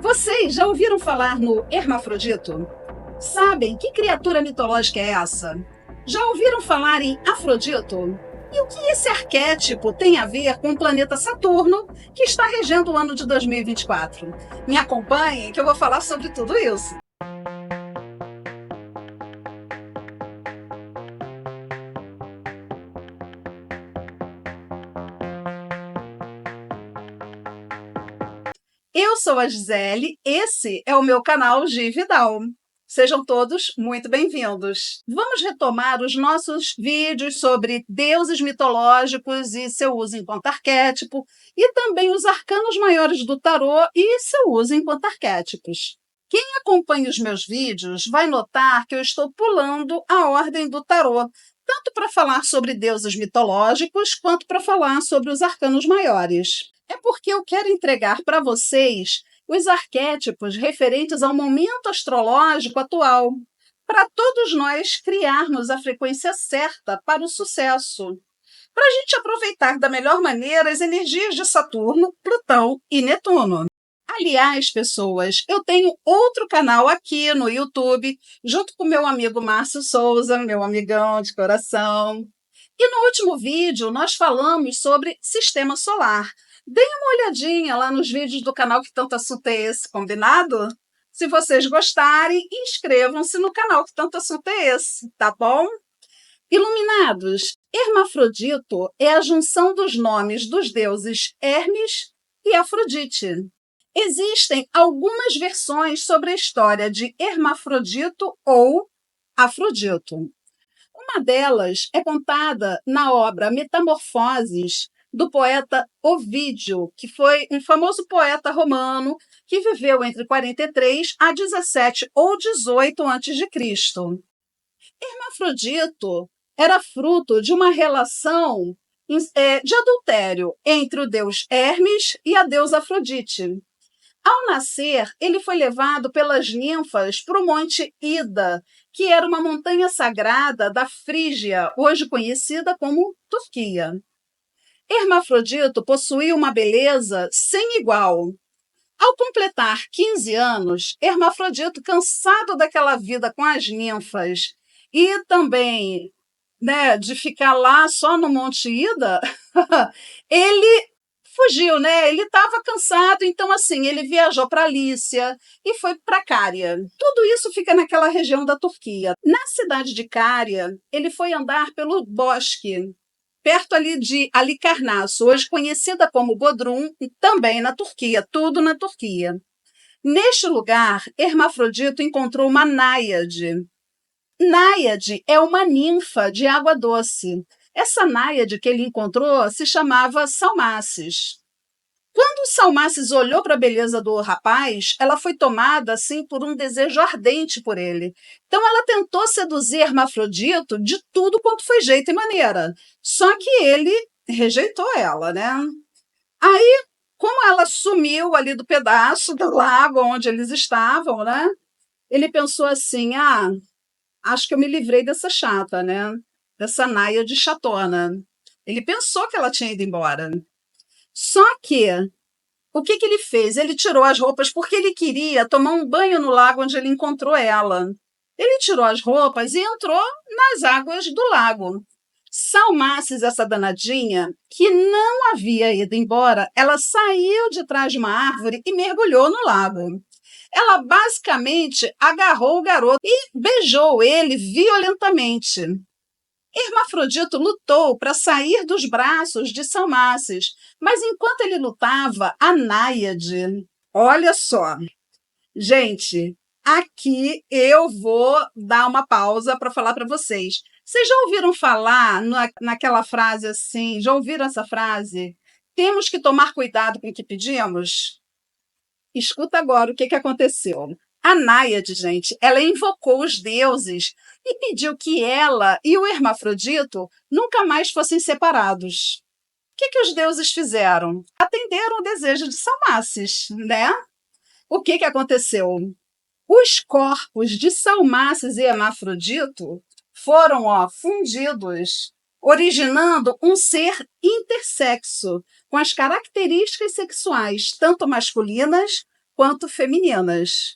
Vocês já ouviram falar no hermafrodito? Sabem que criatura mitológica é essa? Já ouviram falar em Afrodito? E o que esse arquétipo tem a ver com o planeta Saturno, que está regendo o ano de 2024? Me acompanhem que eu vou falar sobre tudo isso. Eu sou a Gisele, esse é o meu canal Gi Vidal. Sejam todos muito bem-vindos. Vamos retomar os nossos vídeos sobre deuses mitológicos e seu uso enquanto arquétipo, e também os arcanos maiores do tarô e seu uso enquanto arquétipos. Quem acompanha os meus vídeos vai notar que eu estou pulando a ordem do tarô, tanto para falar sobre deuses mitológicos, quanto para falar sobre os arcanos maiores. É porque eu quero entregar para vocês os arquétipos referentes ao momento astrológico atual, para todos nós criarmos a frequência certa para o sucesso, para a gente aproveitar da melhor maneira as energias de Saturno, Plutão e Netuno. Aliás, pessoas, eu tenho outro canal aqui no YouTube, junto com meu amigo Márcio Souza, meu amigão de coração. E no último vídeo nós falamos sobre sistema solar. Deem uma olhadinha lá nos vídeos do canal Que Tanto Assunto é Esse, combinado? Se vocês gostarem, inscrevam-se no canal Que Tanto Assunto é Esse, tá bom? Iluminados, Hermafrodito é a junção dos nomes dos deuses Hermes e Afrodite. Existem algumas versões sobre a história de Hermafrodito ou Afrodito. Uma delas é contada na obra Metamorfoses, do poeta Ovídio, que foi um famoso poeta romano que viveu entre 43 a 17 ou 18 a.C. Hermafrodito era fruto de uma relação de adultério entre o deus Hermes e a deusa Afrodite. Ao nascer, ele foi levado pelas ninfas para o Monte Ida, que era uma montanha sagrada da Frígia, hoje conhecida como Turquia. Hermafrodito possuía uma beleza sem igual. Ao completar 15 anos, Hermafrodito, cansado daquela vida com as ninfas e também de ficar lá só no Monte Ida, ele fugiu, né? Ele estava cansado, então assim, ele viajou para Lícia e foi para Cária. Tudo isso fica naquela região da Turquia. Na cidade de Cária, ele foi andar pelo bosque, perto ali de Halikarnasso, hoje conhecida como Bodrum, também na Turquia, tudo na Turquia. Neste lugar, Hermafrodito encontrou uma náiade. Náiade é uma ninfa de água doce. Essa náiade que ele encontrou se chamava Salmacis. Quando Salmacis olhou para a beleza do rapaz, ela foi tomada assim por um desejo ardente por ele. Então ela tentou seduzir Hermafrodito de tudo quanto foi jeito e maneira. Só que ele rejeitou ela, né? Aí, como ela sumiu ali do pedaço do lago onde eles estavam, né? Ele pensou assim: acho que eu me livrei dessa chata, né? Dessa náiade chatona. Ele pensou que ela tinha ido embora. Só que, o que ele fez? Ele tirou as roupas porque ele queria tomar um banho no lago onde ele encontrou ela. Ele tirou as roupas e entrou nas águas do lago. Salmacis, essa danadinha, que não havia ido embora, ela saiu de trás de uma árvore e mergulhou no lago. Ela basicamente agarrou o garoto e beijou ele violentamente. Hermafrodito lutou para sair dos braços de Salmacis, mas enquanto ele lutava, a náiade... Olha só, gente, aqui eu vou dar uma pausa para falar para vocês. Vocês já ouviram falar naquela frase assim, já ouviram essa frase? Temos que tomar cuidado com o que pedimos? Escuta agora o que aconteceu. A náiade, gente, ela invocou os deuses e pediu que ela e o Hermafrodito nunca mais fossem separados. O que os deuses fizeram? Atenderam o desejo de Salmacis, né? O que aconteceu? Os corpos de Salmacis e Hermafrodito foram fundidos, originando um ser intersexo, com as características sexuais tanto masculinas quanto femininas.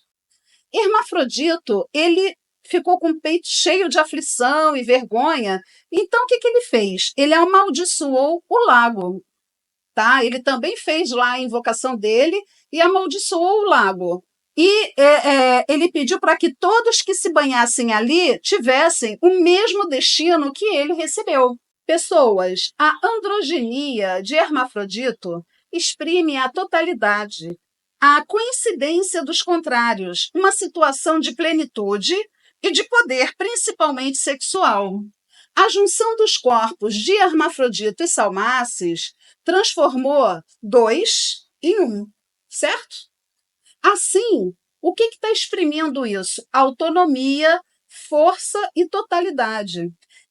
Hermafrodito, ele ficou com o peito cheio de aflição e vergonha, então o que ele fez? Ele amaldiçoou o lago, tá? Ele também fez lá a invocação dele e amaldiçoou o lago. E ele pediu para que todos que se banhassem ali tivessem o mesmo destino que ele recebeu. Pessoas, a androginia de Hermafrodito exprime a totalidade, a coincidência dos contrários, uma situação de plenitude e de poder, principalmente sexual. A junção dos corpos de Hermafrodito e Salmacis transformou 2 em 1, certo? Assim, o que está exprimindo isso? Autonomia, força e totalidade.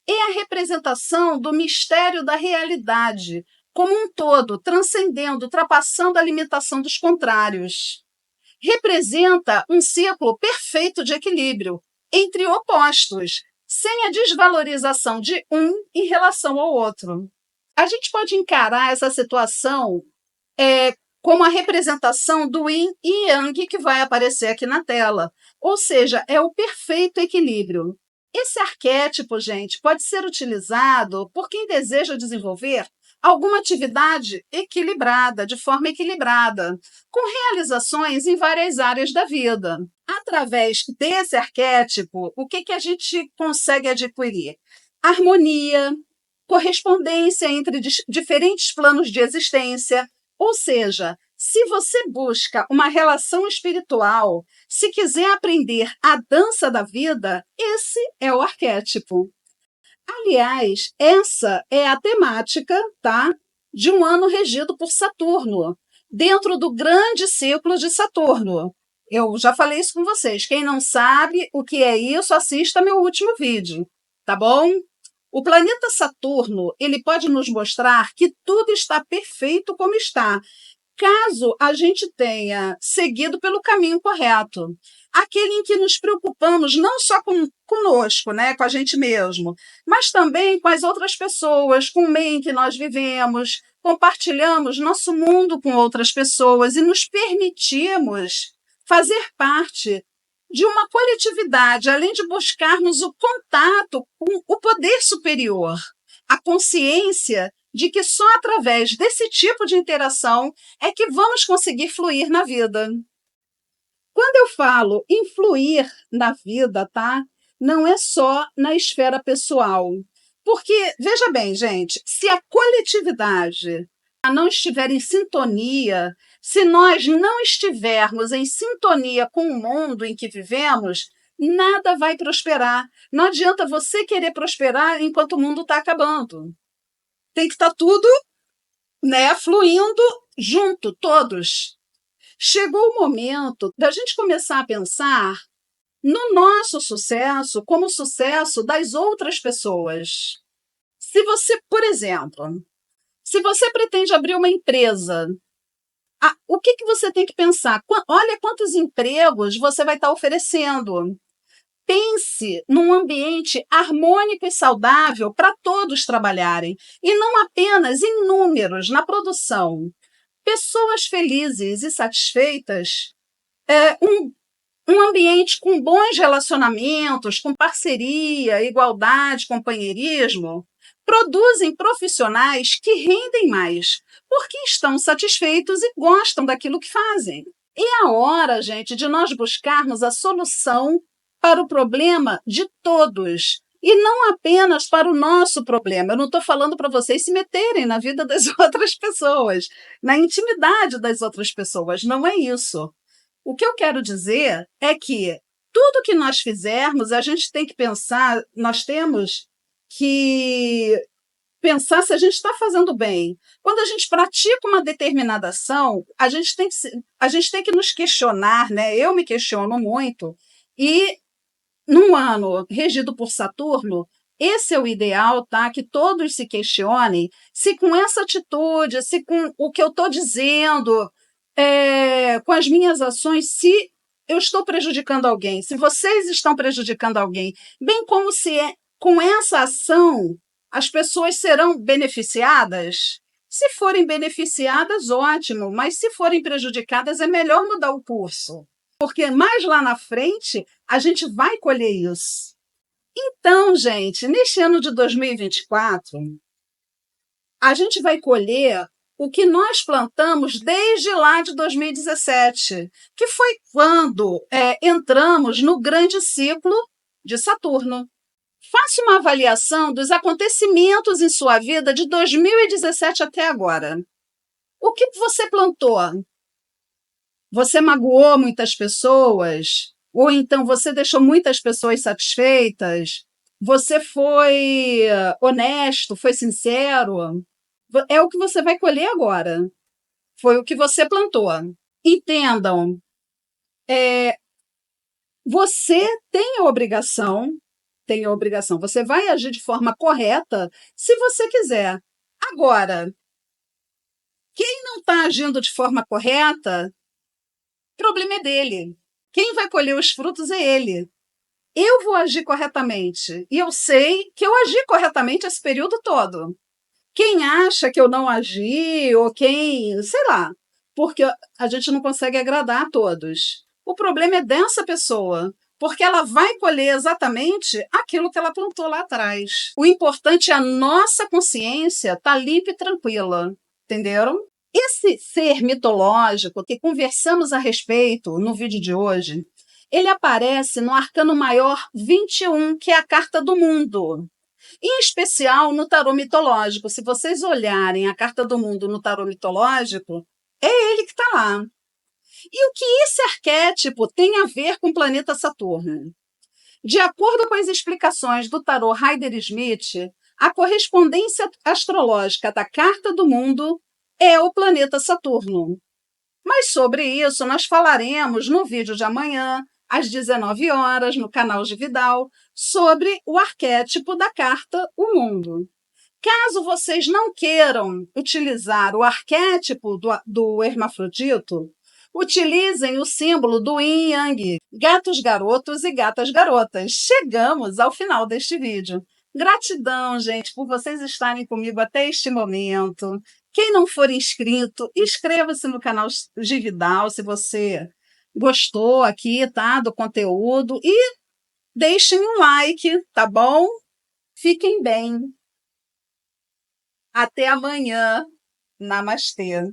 É a representação do mistério da realidade, como um todo, transcendendo, ultrapassando a limitação dos contrários. Representa um ciclo perfeito de equilíbrio entre opostos, sem a desvalorização de um em relação ao outro. A gente pode encarar essa situação como a representação do yin e yang que vai aparecer aqui na tela, ou seja, é o perfeito equilíbrio. Esse arquétipo, gente, pode ser utilizado por quem deseja desenvolver alguma atividade equilibrada, de forma equilibrada, com realizações em várias áreas da vida. Através desse arquétipo, o que a gente consegue adquirir? Harmonia, correspondência entre diferentes planos de existência, ou seja, se você busca uma relação espiritual, se quiser aprender a dança da vida, esse é o arquétipo. Aliás, essa é a temática, tá, de um ano regido por Saturno, dentro do grande ciclo de Saturno. Eu já falei isso com vocês. Quem não sabe o que é isso, assista meu último vídeo, tá bom? O planeta Saturno, ele pode nos mostrar que tudo está perfeito como está, caso a gente tenha seguido pelo caminho correto. Aquele em que nos preocupamos não só conosco, né, com a gente mesmo, mas também com as outras pessoas, com o meio em que nós vivemos, compartilhamos nosso mundo com outras pessoas e nos permitimos fazer parte de uma coletividade, além de buscarmos o contato com o poder superior, a consciência de que só através desse tipo de interação é que vamos conseguir fluir na vida. Quando eu falo em fluir na vida, tá? Não é só na esfera pessoal. Porque, veja bem, gente, se a coletividade não estiver em sintonia, se nós não estivermos em sintonia com o mundo em que vivemos, nada vai prosperar. Não adianta você querer prosperar enquanto o mundo está acabando. Tem que estar tudo, né, fluindo junto, todos. Chegou o momento da gente começar a pensar no nosso sucesso como o sucesso das outras pessoas. Se você, por exemplo, se você pretende abrir uma empresa, o que você tem que pensar? Olha quantos empregos você vai estar oferecendo. Pense num ambiente harmônico e saudável para todos trabalharem, e não apenas em números, na produção. Pessoas felizes e satisfeitas, um ambiente com bons relacionamentos, com parceria, igualdade, companheirismo, produzem profissionais que rendem mais, porque estão satisfeitos e gostam daquilo que fazem. É a hora, gente, de nós buscarmos a solução para o problema de todos, e não apenas para o nosso problema. Eu não estou falando para vocês se meterem na vida das outras pessoas, na intimidade das outras pessoas, não é isso. O que eu quero dizer é que tudo que nós fizermos, a gente tem que pensar, nós temos que pensar se a gente está fazendo bem. Quando a gente pratica uma determinada ação, a gente tem que nos questionar, né? Eu me questiono muito, e num ano regido por Saturno, esse é o ideal, tá? Que todos se questionem se com essa atitude, se com o que eu estou dizendo, com as minhas ações, se eu estou prejudicando alguém, se vocês estão prejudicando alguém, bem como se com essa ação as pessoas serão beneficiadas. Se forem beneficiadas, ótimo, mas se forem prejudicadas, é melhor mudar o curso, porque mais lá na frente a gente vai colher isso. Então, gente, neste ano de 2024, a gente vai colher o que nós plantamos desde lá de 2017, que foi quando entramos no grande ciclo de Saturno. Faça uma avaliação dos acontecimentos em sua vida de 2017 até agora. O que você plantou? Você magoou muitas pessoas? Ou então você deixou muitas pessoas satisfeitas? Você foi honesto, foi sincero? É o que você vai colher agora. Foi o que você plantou. Entendam, você tem a obrigação, você vai agir de forma correta se você quiser. Agora, quem não está agindo de forma correta, o problema é dele. Quem vai colher os frutos é ele. Eu vou agir corretamente. E eu sei que eu agi corretamente esse período todo. Quem acha que eu não agi, ou quem, sei lá, porque a gente não consegue agradar a todos. O problema é dessa pessoa, porque ela vai colher exatamente aquilo que ela plantou lá atrás. O importante é a nossa consciência estar limpa e tranquila, entenderam? Esse ser mitológico que conversamos a respeito no vídeo de hoje, ele aparece no Arcano Maior 21, que é a carta do mundo. Em especial no tarô mitológico. Se vocês olharem a carta do mundo no tarô mitológico, é ele que está lá. E o que esse arquétipo tem a ver com o planeta Saturno? De acordo com as explicações do tarô Rider-Smith, a correspondência astrológica da carta do mundo é o planeta Saturno. Mas sobre isso nós falaremos no vídeo de amanhã, às 19 horas, no canal de Vidal, sobre o arquétipo da carta O Mundo. Caso vocês não queiram utilizar o arquétipo do hermafrodito, utilizem o símbolo do yin e yang, gatos garotos e gatas garotas. Chegamos ao final deste vídeo. Gratidão, gente, por vocês estarem comigo até este momento. Quem não for inscrito, inscreva-se no canal de Vidal, se você gostou aqui, tá, do conteúdo, e deixem um like, tá bom? Fiquem bem. Até amanhã. Namastê.